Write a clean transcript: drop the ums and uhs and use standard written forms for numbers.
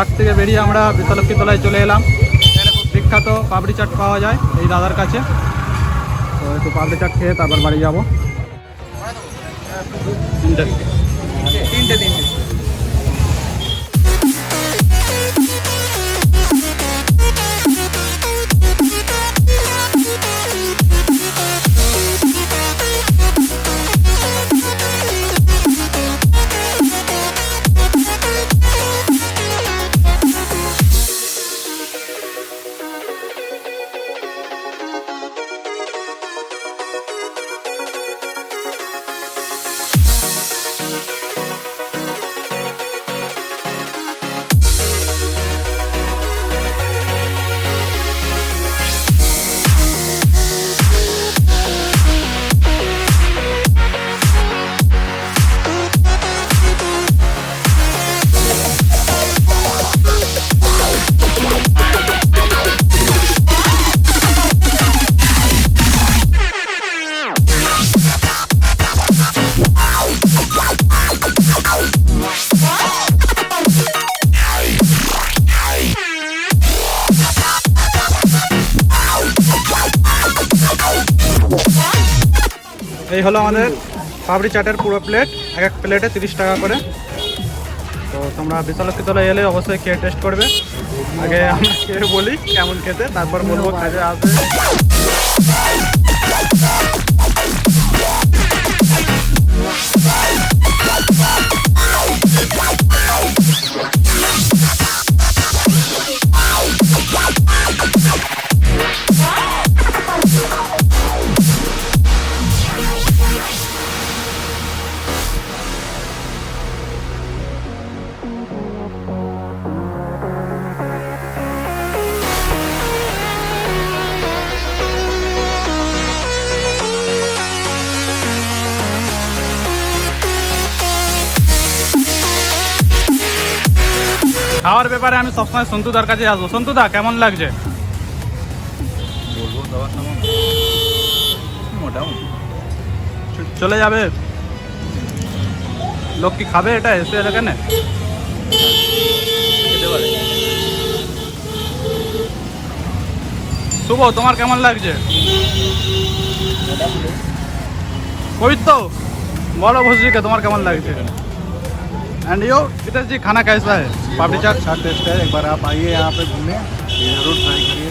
ঘাট থেকে বেরিয়ে আমরা বিশালক্ষীতলায় চলে এলাম। এখানে খুব বিখ্যাত পাপড়ি চাট পাওয়া যায় এই দাদার কাছে। তো একটু পাপড়ি চাট খেয়ে তারপর বাড়ি যাবো। তিনটে এই হলো আমাদের পাপড়ি চাটের পুরো প্লেট। এক প্লেটে 30 টাকা করে। তো তোমরা বিশালক্ষীতলায় এলে অবশ্যই খেয়ে টেস্ট করবে। আগে আমরা খেয়ে বলি কেমন খেতে, তারপর বলবো কাজে আসবে। খাওয়ার ব্যাপারে আমি সবসময় সন্তুদার কাছে আসবো। সন্তুদা কেমন লাগছে? বলবো দাবার নাম মোটামুটি চলে যাবে। লোক কি খাবে এটা এসে এখানে? খেতে পারে। শুভ তোমার কেমন লাগছে? पवित्र बोलो भोजी का तुम्हारा केमन लगे? एंड यो पिताजी खाना कैसा है? पापड़ी चाट अच्छा टेस्ट है। एक बार आप आइए यहाँ पे घूमने, जरूर ट्राई करिए।